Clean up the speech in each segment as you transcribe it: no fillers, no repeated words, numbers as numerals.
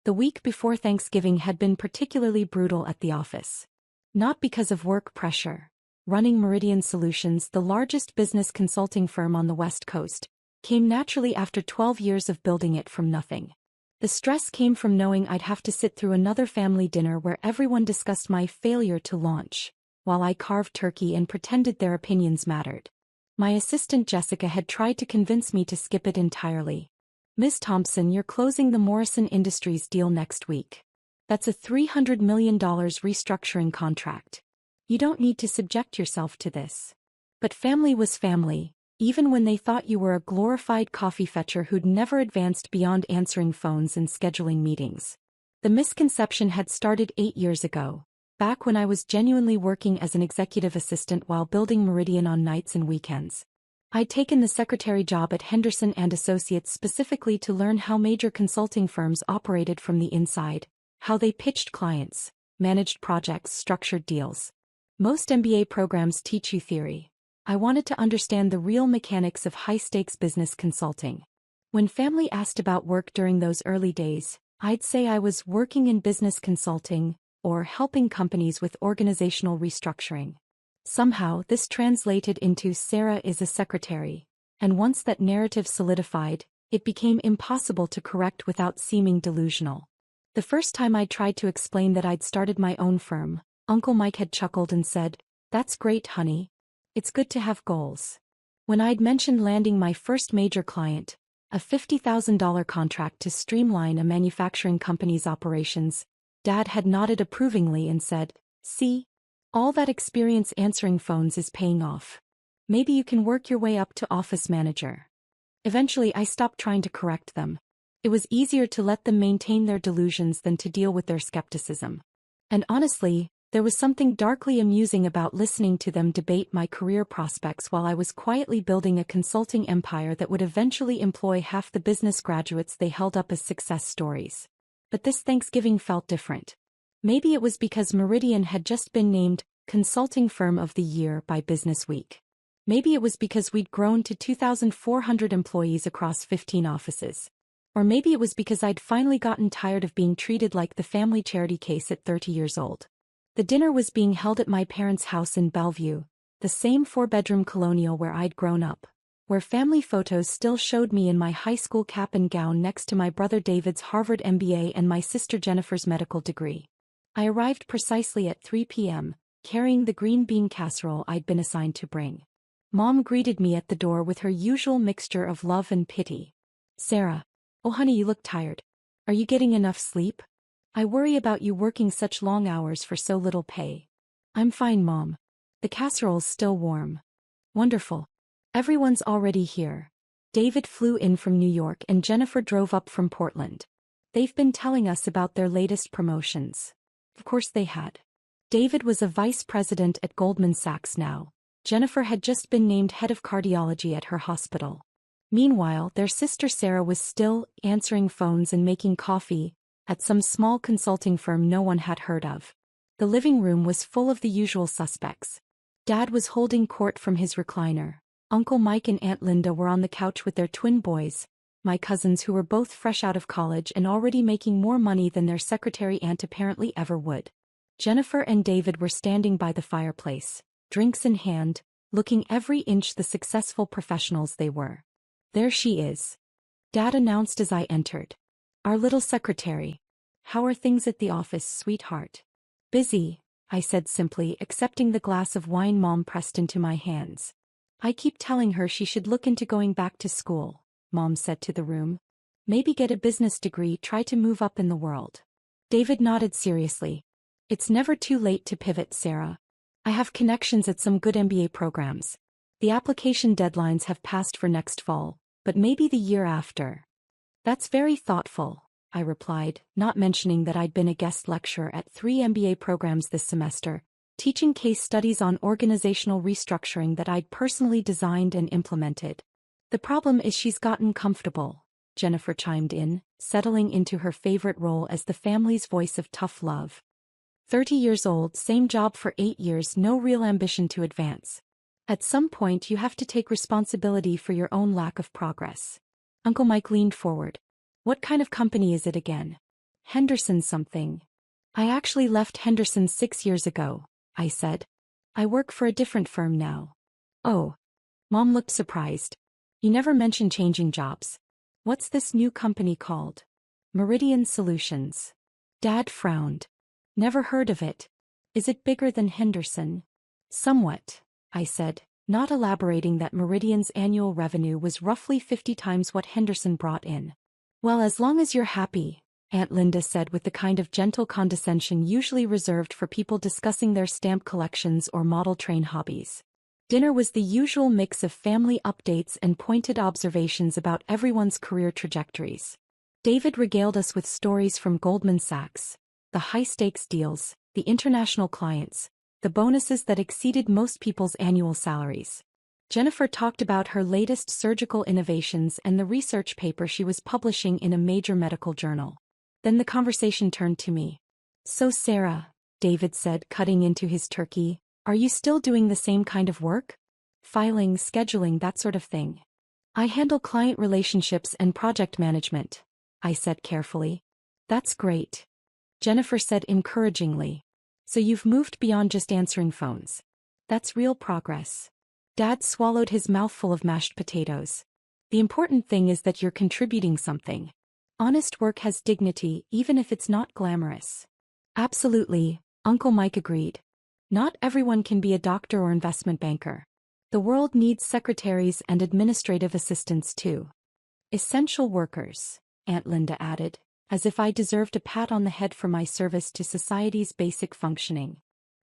The week before Thanksgiving had been particularly brutal at the office. Not because of work pressure. Running Meridian Solutions, the largest business consulting firm on the West Coast, came naturally after 12 years of building it from nothing. The stress came from knowing I'd have to sit through another family dinner where everyone discussed my failure to launch, while I carved turkey and pretended their opinions mattered. My assistant Jessica had tried to convince me to skip it entirely. "Miss Thompson, you're closing the Morrison Industries deal next week. That's a $300 million restructuring contract. You don't need to subject yourself to this." But family was family, even when they thought you were a glorified coffee fetcher who'd never advanced beyond answering phones and scheduling meetings. The misconception had started 8 years ago, back when I was genuinely working as an executive assistant while building Meridian on nights and weekends. I'd taken the secretary job at Henderson and Associates specifically to learn how major consulting firms operated from the inside, how they pitched clients, managed projects, structured deals. Most MBA programs teach you theory. I wanted to understand the real mechanics of high-stakes business consulting. When family asked about work during those early days, I'd say I was working in business consulting or helping companies with organizational restructuring. Somehow, this translated into "Sarah is a secretary," and once that narrative solidified, it became impossible to correct without seeming delusional. The first time I tried to explain that I'd started my own firm, Uncle Mike had chuckled and said, "That's great, honey. It's good to have goals." When I'd mentioned landing my first major client, a $50,000 contract to streamline a manufacturing company's operations, Dad had nodded approvingly and said, "See? All that experience answering phones is paying off. Maybe you can work your way up to office manager." Eventually I stopped trying to correct them. It was easier to let them maintain their delusions than to deal with their skepticism. And honestly, there was something darkly amusing about listening to them debate my career prospects while I was quietly building a consulting empire that would eventually employ half the business graduates they held up as success stories. But this Thanksgiving felt different. Maybe it was because Meridian had just been named Consulting Firm of the Year by Businessweek. Maybe it was because we'd grown to 2,400 employees across 15 offices. Or maybe it was because I'd finally gotten tired of being treated like the family charity case at 30 years old. The dinner was being held at my parents' house in Bellevue, the same 4-bedroom colonial where I'd grown up, where family photos still showed me in my high school cap and gown next to my brother David's Harvard MBA and my sister Jennifer's medical degree. I arrived precisely at 3 p.m., carrying the green bean casserole I'd been assigned to bring. Mom greeted me at the door with her usual mixture of love and pity. "Sarah. Oh honey, you look tired. Are you getting enough sleep? I worry about you working such long hours for so little pay." "I'm fine, Mom. The casserole's still warm." "Wonderful. Everyone's already here. David flew in from New York and Jennifer drove up from Portland. They've been telling us about their latest promotions." Of course they had. David was a vice president at Goldman Sachs now. Jennifer had just been named head of cardiology at her hospital. Meanwhile, their sister Sarah was still answering phones and making coffee at some small consulting firm no one had heard of. The living room was full of the usual suspects. Dad was holding court from his recliner. Uncle Mike and Aunt Linda were on the couch with their twin boys, my cousins who were both fresh out of college and already making more money than their secretary aunt apparently ever would. Jennifer and David were standing by the fireplace, drinks in hand, looking every inch the successful professionals they were. "There she is," Dad announced as I entered. "Our little secretary. How are things at the office, sweetheart?" "Busy," I said simply, accepting the glass of wine Mom pressed into my hands. "I keep telling her she should look into going back to school," Mom said to the room. "Maybe get a business degree, try to move up in the world." David nodded seriously. "It's never too late to pivot, Sarah. I have connections at some good MBA programs. The application deadlines have passed for next fall, but maybe the year after." "That's very thoughtful," I replied, not mentioning that I'd been a guest lecturer at 3 MBA programs this semester, teaching case studies on organizational restructuring that I'd personally designed and implemented. "The problem is she's gotten comfortable," Jennifer chimed in, settling into her favorite role as the family's voice of tough love. 30 years old, same job for 8 years, no real ambition to advance. At some point you have to take responsibility for your own lack of progress. Uncle Mike leaned forward. "What kind of company is it again?" Henderson something. I actually left Henderson 6 years ago, I said. I work for a different firm now. Oh. Mom looked surprised. You never mentioned changing jobs. What's this new company called? Meridian Solutions. Dad frowned. Never heard of it. Is it bigger than Henderson? Somewhat, I said, not elaborating that Meridian's annual revenue was roughly 50 times what Henderson brought in. Well, as long as you're happy, Aunt Linda said with the kind of gentle condescension usually reserved for people discussing their stamp collections or model train hobbies. Dinner was the usual mix of family updates and pointed observations about everyone's career trajectories. David regaled us with stories from Goldman Sachs, the high-stakes deals, the international clients, the bonuses that exceeded most people's annual salaries. Jennifer talked about her latest surgical innovations and the research paper she was publishing in a major medical journal. Then the conversation turned to me. So Sarah, David said, cutting into his turkey, are you still doing the same kind of work? Filing, scheduling, that sort of thing. I handle client relationships and project management, I said carefully. That's great. Jennifer said encouragingly. So you've moved beyond just answering phones. That's real progress. Dad swallowed his mouthful of mashed potatoes. The important thing is that you're contributing something. Honest work has dignity, even if it's not glamorous. Absolutely, Uncle Mike agreed. Not everyone can be a doctor or investment banker. The world needs secretaries and administrative assistants too. Essential workers, Aunt Linda added, as if I deserved a pat on the head for my service to society's basic functioning.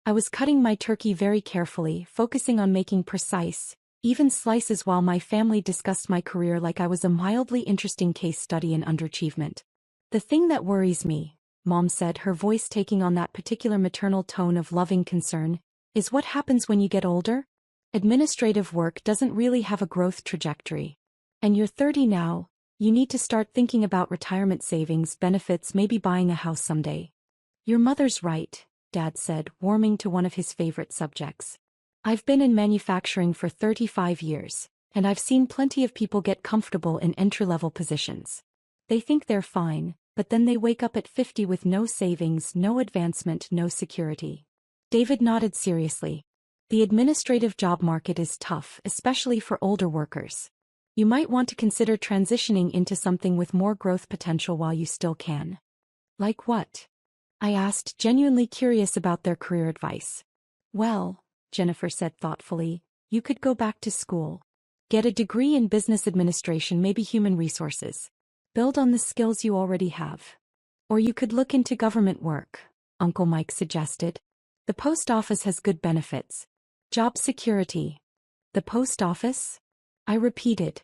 I was cutting my turkey very carefully, focusing on making precise, even slices while my family discussed my career like I was a mildly interesting case study in underachievement. The thing that worries me, Mom said, her voice taking on that particular maternal tone of loving concern, is what happens when you get older? Administrative work doesn't really have a growth trajectory. And you're 30 now, you need to start thinking about retirement savings, benefits, maybe buying a house someday. Your mother's right, Dad said, warming to one of his favorite subjects. I've been in manufacturing for 35 years, and I've seen plenty of people get comfortable in entry-level positions. They think they're fine, but then they wake up at 50 with no savings, no advancement, no security. David nodded seriously. The administrative job market is tough, especially for older workers. You might want to consider transitioning into something with more growth potential while you still can. Like what? I asked, genuinely curious about their career advice. Well, Jennifer said thoughtfully, you could go back to school. Get a degree in business administration, maybe human resources. Build on the skills you already have. Or you could look into government work, Uncle Mike suggested. The post office has good benefits. Job security. The post office? I repeated.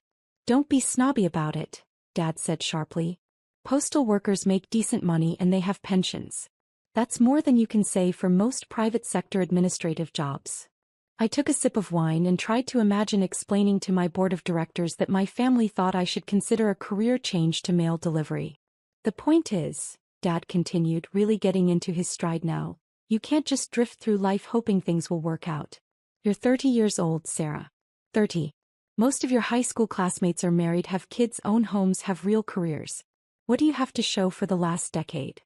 Don't be snobby about it, Dad said sharply. Postal workers make decent money and they have pensions. That's more than you can say for most private sector administrative jobs. I took a sip of wine and tried to imagine explaining to my board of directors that my family thought I should consider a career change to mail delivery. The point is, Dad continued, really getting into his stride now, you can't just drift through life hoping things will work out. You're 30 years old, Sarah. 30. Most of your high school classmates are married, have kids, own homes, have real careers. What do you have to show for the last decade?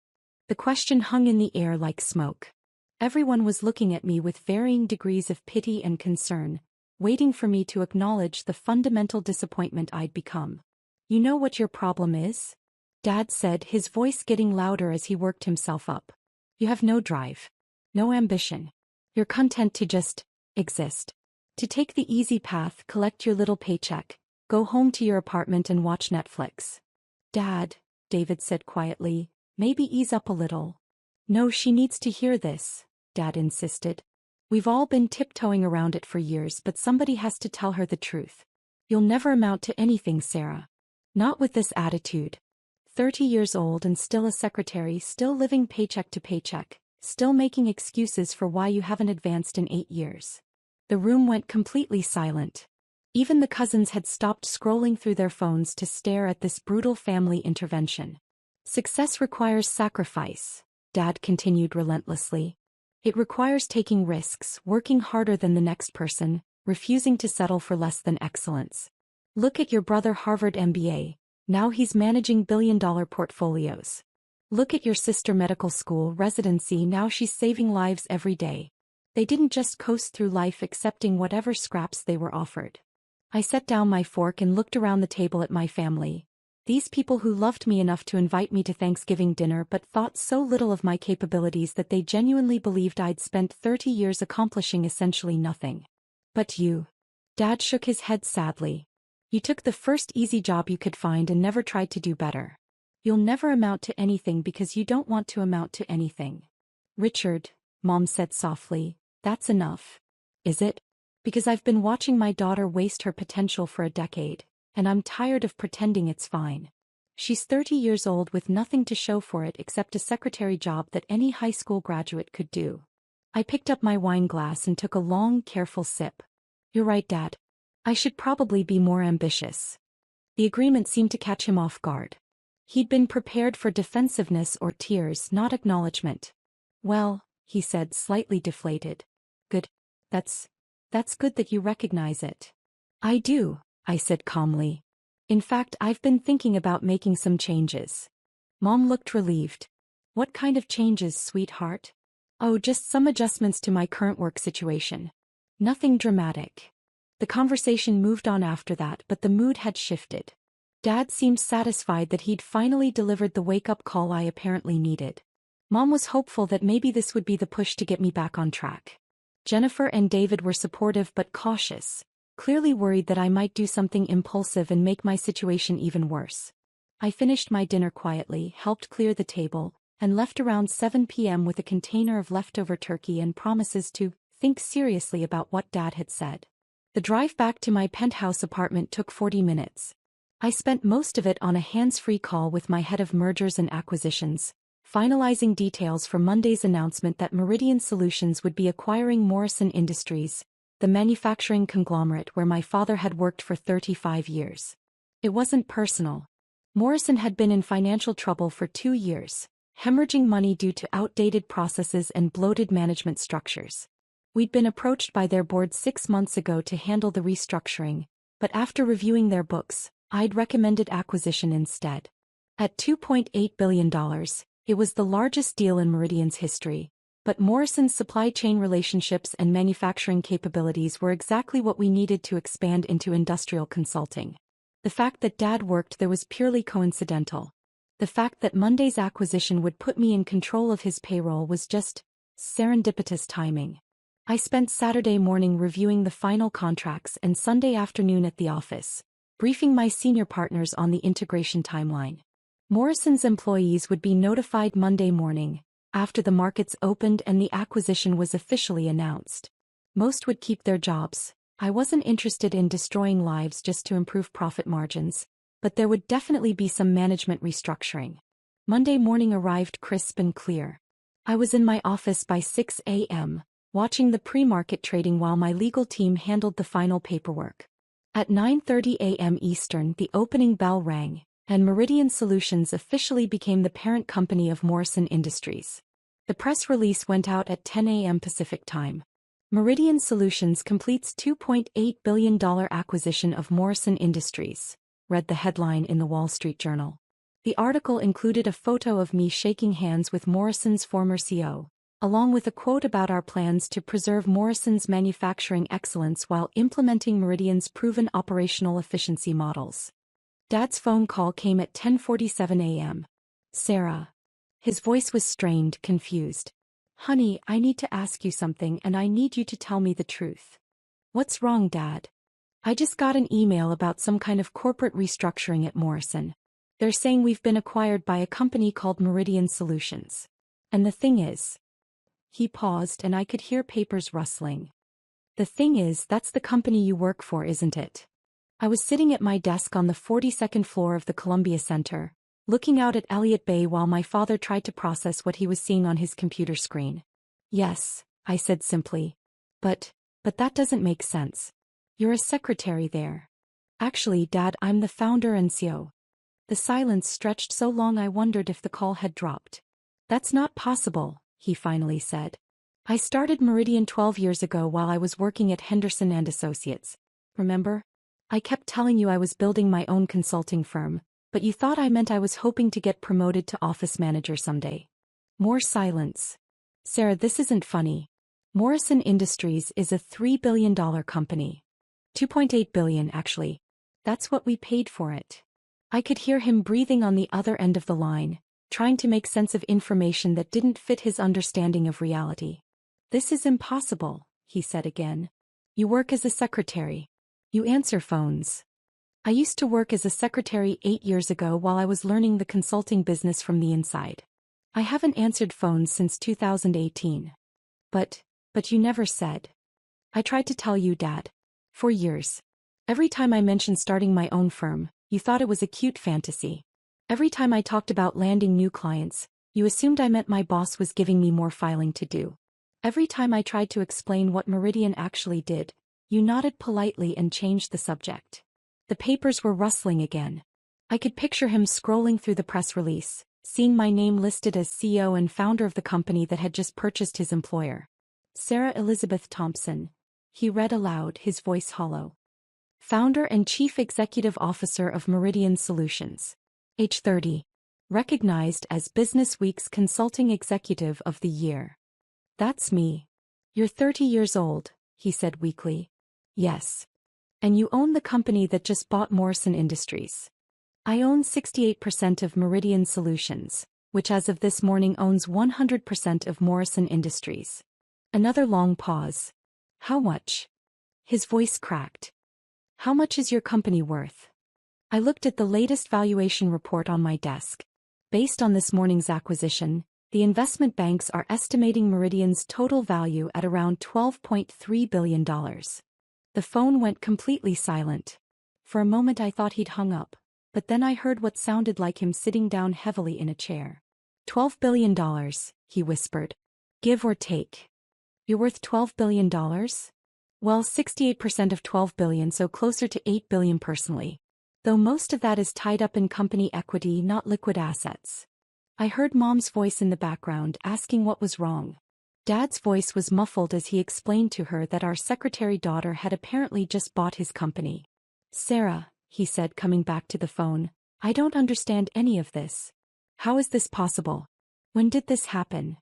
The question hung in the air like smoke. Everyone was looking at me with varying degrees of pity and concern, waiting for me to acknowledge the fundamental disappointment I'd become. You know what your problem is? Dad said, his voice getting louder as he worked himself up. You have no drive. No ambition. You're content to just exist. To take the easy path, collect your little paycheck, go home to your apartment and watch Netflix. Dad, David said quietly, maybe ease up a little. No, she needs to hear this, Dad insisted. We've all been tiptoeing around it for years, but somebody has to tell her the truth. You'll never amount to anything, Sarah. Not with this attitude. 30 years old and still a secretary, still living paycheck to paycheck, still making excuses for why you haven't advanced in 8 years. The room went completely silent. Even the cousins had stopped scrolling through their phones to stare at this brutal family intervention. Success requires sacrifice, Dad continued relentlessly. It requires taking risks, working harder than the next person, refusing to settle for less than excellence. Look at your brother, Harvard MBA. Now he's managing billion-dollar portfolios. Look at your sister medical school residency, now she's saving lives every day. They didn't just coast through life accepting whatever scraps they were offered. I set down my fork and looked around the table at my family. These people who loved me enough to invite me to Thanksgiving dinner but thought so little of my capabilities that they genuinely believed I'd spent 30 years accomplishing essentially nothing. But you. Dad shook his head sadly. You took the first easy job you could find and never tried to do better. You'll never amount to anything because you don't want to amount to anything. Richard, Mom said softly, that's enough. Is it? Because I've been watching my daughter waste her potential for a decade, and I'm tired of pretending it's fine. She's 30 years old with nothing to show for it except a secretary job that any high school graduate could do. I picked up my wine glass and took a long, careful sip. You're right, Dad. I should probably be more ambitious. The agreement seemed to catch him off guard. He'd been prepared for defensiveness or tears, not acknowledgement. Well, he said, slightly deflated. Good. That's good that you recognize it. I do, I said calmly. In fact, I've been thinking about making some changes. Mom looked relieved. What kind of changes, sweetheart? Oh, just some adjustments to my current work situation. Nothing dramatic. The conversation moved on after that, but the mood had shifted. Dad seemed satisfied that he'd finally delivered the wake-up call I apparently needed. Mom was hopeful that maybe this would be the push to get me back on track. Jennifer and David were supportive but cautious, clearly worried that I might do something impulsive and make my situation even worse. I finished my dinner quietly, helped clear the table, and left around 7 p.m. with a container of leftover turkey and promises to think seriously about what Dad had said. The drive back to my penthouse apartment took 40 minutes. I spent most of it on a hands-free call with my head of mergers and acquisitions, finalizing details for Monday's announcement that Meridian Solutions would be acquiring Morrison Industries, the manufacturing conglomerate where my father had worked for 35 years. It wasn't personal. Morrison had been in financial trouble for 2 years, hemorrhaging money due to outdated processes and bloated management structures. We'd been approached by their board 6 months ago to handle the restructuring, but after reviewing their books, I'd recommended acquisition instead. At $2.8 billion, it was the largest deal in Meridian's history, but Morrison's supply chain relationships and manufacturing capabilities were exactly what we needed to expand into industrial consulting. The fact that Dad worked there was purely coincidental. The fact that Monday's acquisition would put me in control of his payroll was just serendipitous timing. I spent Saturday morning reviewing the final contracts and Sunday afternoon at the office, briefing my senior partners on the integration timeline. Morrison's employees would be notified Monday morning, after the markets opened and the acquisition was officially announced. Most would keep their jobs. I wasn't interested in destroying lives just to improve profit margins, but there would definitely be some management restructuring. Monday morning arrived crisp and clear. I was in my office by 6 a.m., watching the pre-market trading while my legal team handled the final paperwork. At 9:30 a.m. Eastern, the opening bell rang, and Meridian Solutions officially became the parent company of Morrison Industries. The press release went out at 10 a.m. Pacific Time. Meridian Solutions completes $2.8 billion acquisition of Morrison Industries, read the headline in the Wall Street Journal. The article included a photo of me shaking hands with Morrison's former CEO, along with a quote about our plans to preserve Morrison's manufacturing excellence while implementing Meridian's proven operational efficiency models. Dad's phone call came at 10:47 a.m. Sarah. His voice was strained, confused. Honey, I need to ask you something and I need you to tell me the truth. What's wrong, Dad? I just got an email about some kind of corporate restructuring at Morrison. They're saying we've been acquired by a company called Meridian Solutions. And the thing is... He paused and I could hear papers rustling. The thing is, that's the company you work for, isn't it? I was sitting at my desk on the 42nd floor of the Columbia Center, looking out at Elliott Bay while my father tried to process what he was seeing on his computer screen. Yes, I said simply. But that doesn't make sense. You're a secretary there. Actually, Dad, I'm the founder and CEO. The silence stretched so long I wondered if the call had dropped. That's not possible, he finally said. I started Meridian 12 years ago while I was working at Henderson and Associates. Remember? I kept telling you I was building my own consulting firm, But you thought I meant I was hoping to get promoted to office manager someday. More silence. Sarah, this isn't funny. Morrison Industries is a $3 billion company. $2.8 billion, actually. That's what we paid for it. I could hear him breathing on the other end of the line, trying to make sense of information that didn't fit his understanding of reality. This is impossible, he said again. You work as a secretary. You answer phones. I used to work as a secretary 8 years ago while I was learning the consulting business from the inside. I haven't answered phones since 2018. But you never said. I tried to tell you, Dad. For years. Every time I mentioned starting my own firm, you thought it was a cute fantasy. Every time I talked about landing new clients, you assumed I meant my boss was giving me more filing to do. Every time I tried to explain what Meridian actually did, you nodded politely and changed the subject. The papers were rustling again. I could picture him scrolling through the press release, seeing my name listed as CEO and founder of the company that had just purchased his employer. Sarah Elizabeth Thompson, he read aloud, his voice hollow. Founder and Chief Executive Officer of Meridian Solutions. Age 30. Recognized as Business Week's Consulting Executive of the Year. That's me. You're 30 years old, he said weakly. Yes. And you own the company that just bought Morrison Industries. I own 68% of Meridian Solutions, which as of this morning owns 100% of Morrison Industries. Another long pause. How much? His voice cracked. How much is your company worth? I looked at the latest valuation report on my desk. Based on this morning's acquisition, the investment banks are estimating Meridian's total value at around $12.3 billion. The phone went completely silent. For a moment I thought he'd hung up, but then I heard what sounded like him sitting down heavily in a chair. $12 billion, he whispered. Give or take. You're worth $12 billion? Well, 68% of $12 billion, so closer to $8 billion personally. Though most of that is tied up in company equity, not liquid assets. I heard Mom's voice in the background asking what was wrong. Dad's voice was muffled as he explained to her that our secretary daughter had apparently just bought his company. Sarah, he said, coming back to the phone, I don't understand any of this. How is this possible? When did this happen?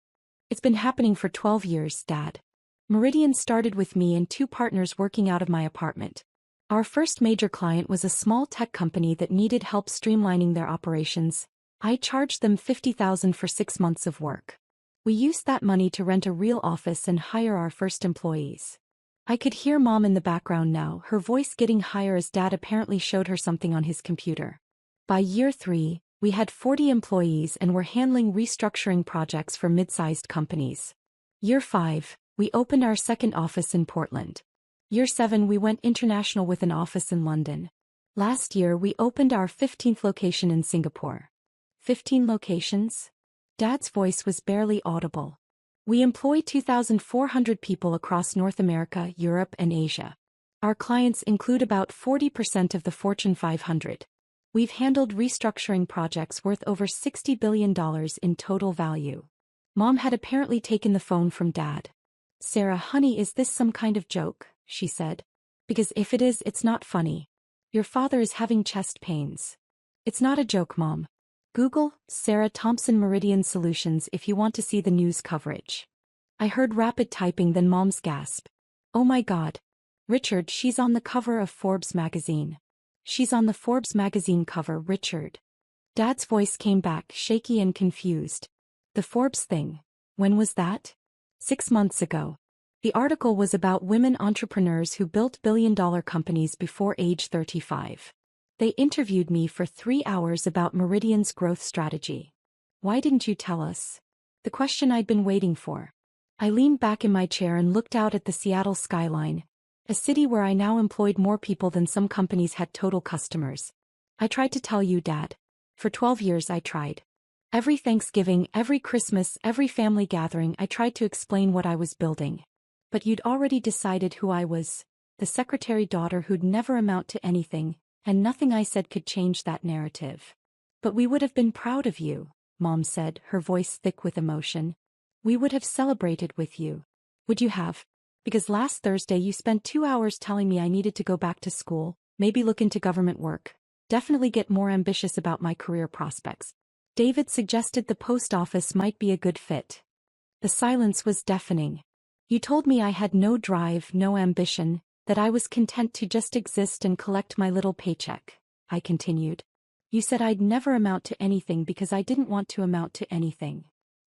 It's been happening for 12 years, Dad. Meridian started with me and 2 partners working out of my apartment. Our first major client was a small tech company that needed help streamlining their operations. I charged them $50,000 for 6 months of work. We used that money to rent a real office and hire our first employees. I could hear Mom in the background now, her voice getting higher as Dad apparently showed her something on his computer. By year 3, we had 40 employees and were handling restructuring projects for mid-sized companies. Year 5, we opened our second office in Portland. Year 7, we went international with an office in London. Last year, we opened our 15th location in Singapore. 15 locations? Dad's voice was barely audible. We employ 2,400 people across North America, Europe, and Asia. Our clients include about 40% of the Fortune 500. We've handled restructuring projects worth over $60 billion in total value. Mom had apparently taken the phone from Dad. Sarah, honey, is this some kind of joke? She said. Because if it is, it's not funny. Your father is having chest pains. It's not a joke, Mom. Google Sarah Thompson Meridian Solutions if you want to see the news coverage. I heard rapid typing, then Mom's gasp. Oh my God. Richard, she's on the cover of Forbes magazine. She's on the Forbes magazine cover, Richard. Dad's voice came back, shaky and confused. The Forbes thing. When was that? 6 months ago. The article was about women entrepreneurs who built billion-dollar companies before age 35. They interviewed me for 3 hours about Meridian's growth strategy. Why didn't you tell us? The question I'd been waiting for. I leaned back in my chair and looked out at the Seattle skyline, a city where I now employed more people than some companies had total customers. I tried to tell you, Dad. For 12 years I tried. Every Thanksgiving, every Christmas, every family gathering I tried to explain what I was building. But you'd already decided who I was, the secretary daughter who'd never amount to anything, and nothing I said could change that narrative. But we would have been proud of you, Mom said, her voice thick with emotion. We would have celebrated with you. Would you have? Because last Thursday you spent 2 hours telling me I needed to go back to school, maybe look into government work. definitely get more ambitious about my career prospects. David suggested the post office might be a good fit. The silence was deafening. You told me I had no drive, no ambition, that I was content to just exist and collect my little paycheck, I continued. You said I'd never amount to anything because I didn't want to amount to anything.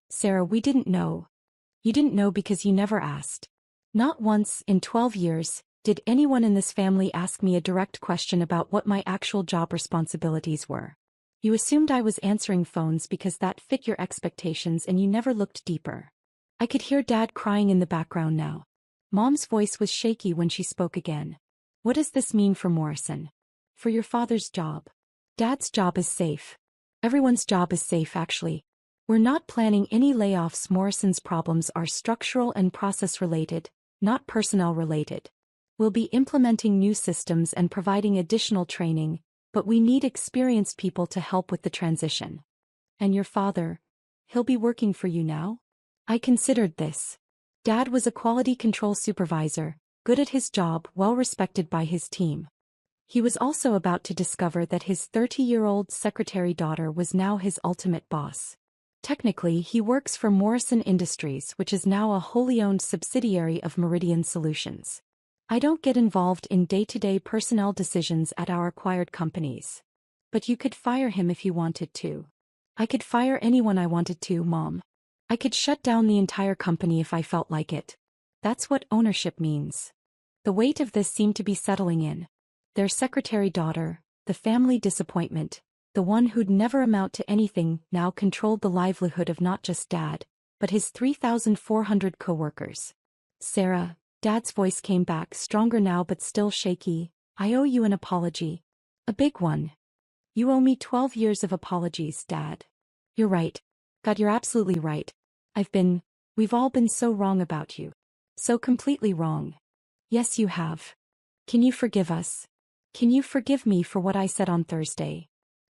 Sarah, we didn't know. You didn't know because you never asked. Not once, in 12 years, did anyone in this family ask me a direct question about what my actual job responsibilities were. You assumed I was answering phones because that fit your expectations and you never looked deeper. I could hear Dad crying in the background now. Mom's voice was shaky when she spoke again. What does this mean for Morrison? For your father's job. Dad's job is safe. Everyone's job is safe, actually. We're not planning any layoffs. Morrison's problems are structural and process-related, not personnel-related. We'll be implementing new systems and providing additional training, but we need experienced people to help with the transition. And your father, he'll be working for you now? I considered this. Dad was a quality control supervisor, good at his job, well respected by his team. He was also about to discover that his 30-year-old secretary daughter was now his ultimate boss. Technically, he works for Morrison Industries, which is now a wholly owned subsidiary of Meridian Solutions. I don't get involved in day-to-day personnel decisions at our acquired companies. But you could fire him if you wanted to. I could fire anyone I wanted to, Mom. I could shut down the entire company if I felt like it. That's what ownership means. The weight of this seemed to be settling in. Their secretary daughter, the family disappointment, the one who'd never amount to anything, now controlled the livelihood of not just Dad, but his 3,400 co-workers. Sarah, Dad's voice came back, stronger now but still shaky. I owe you an apology. A big one. You owe me 12 years of apologies, Dad. You're right. God, you're absolutely right. We've all been so wrong about you. So completely wrong. Yes, you have. Can you forgive us? Can you forgive me for what I said on Thursday?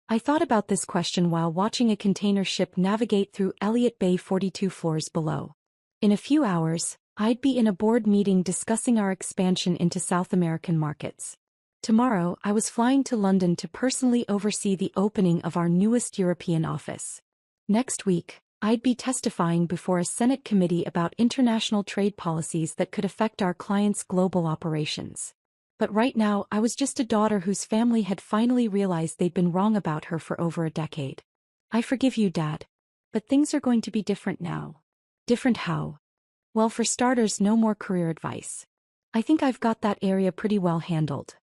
I thought about this question while watching a container ship navigate through Elliott Bay 42 floors below. In a few hours, I'd be in a board meeting discussing our expansion into South American markets. Tomorrow, I was flying to London to personally oversee the opening of our newest European office. Next week, I'd be testifying before a Senate committee about international trade policies that could affect our clients' global operations. But right now, I was just a daughter whose family had finally realized they'd been wrong about her for over a decade. I forgive you, Dad. But things are going to be different now. Different how? Well, for starters, no more career advice. I think I've got that area pretty well handled.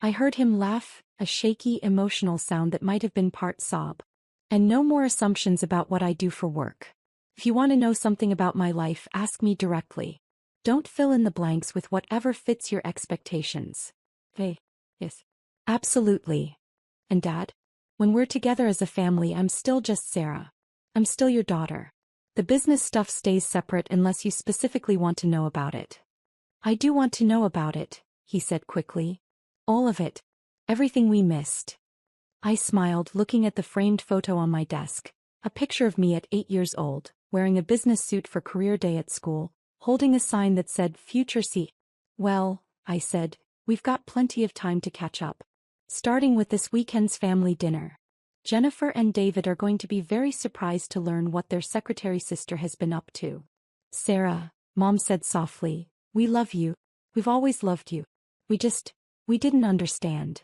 I heard him laugh, a shaky, emotional sound that might have been part sob. And no more assumptions about what I do for work. If you want to know something about my life, ask me directly. Don't fill in the blanks with whatever fits your expectations. Hey, yes. Absolutely. And Dad? When we're together as a family, I'm still just Sarah. I'm still your daughter. The business stuff stays separate unless you specifically want to know about it. I do want to know about it, he said quickly. All of it. Everything we missed. I smiled, looking at the framed photo on my desk, a picture of me at 8 years old, wearing a business suit for career day at school, holding a sign that said Future C. Well, I said, we've got plenty of time to catch up. Starting with this weekend's family dinner. Jennifer and David are going to be very surprised to learn what their secretary sister has been up to. Sarah, Mom said softly, we love you. We've always loved you. We didn't understand.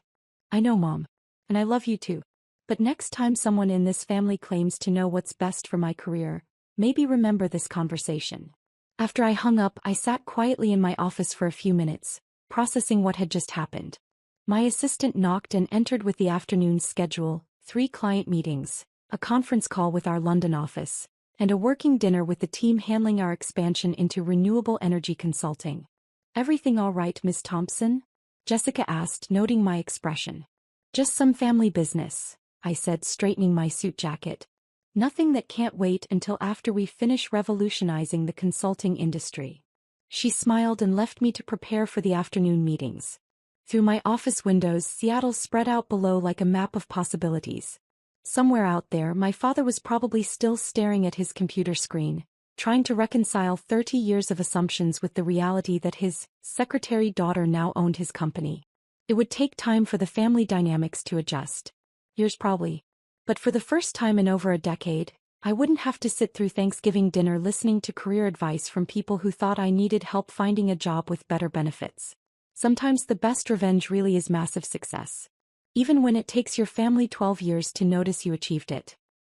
I know, Mom. And I love you too. But next time someone in this family claims to know what's best for my career, maybe remember this conversation. After I hung up, I sat quietly in my office for a few minutes, processing what had just happened. My assistant knocked and entered with the afternoon's schedule, 3 client meetings, a conference call with our London office, and a working dinner with the team handling our expansion into renewable energy consulting. Everything all right, Miss Thompson? Jessica asked, noting my expression. Just some family business, I said, straightening my suit jacket. Nothing that can't wait until after we finish revolutionizing the consulting industry. She smiled and left me to prepare for the afternoon meetings. Through my office windows, Seattle spread out below like a map of possibilities. Somewhere out there, my father was probably still staring at his computer screen, trying to reconcile 30 years of assumptions with the reality that his secretary daughter now owned his company. It would take time for the family dynamics to adjust. Years probably. But for the first time in over a decade, I wouldn't have to sit through Thanksgiving dinner listening to career advice from people who thought I needed help finding a job with better benefits. Sometimes the best revenge really is massive success. Even when it takes your family 12 years to notice you achieved it.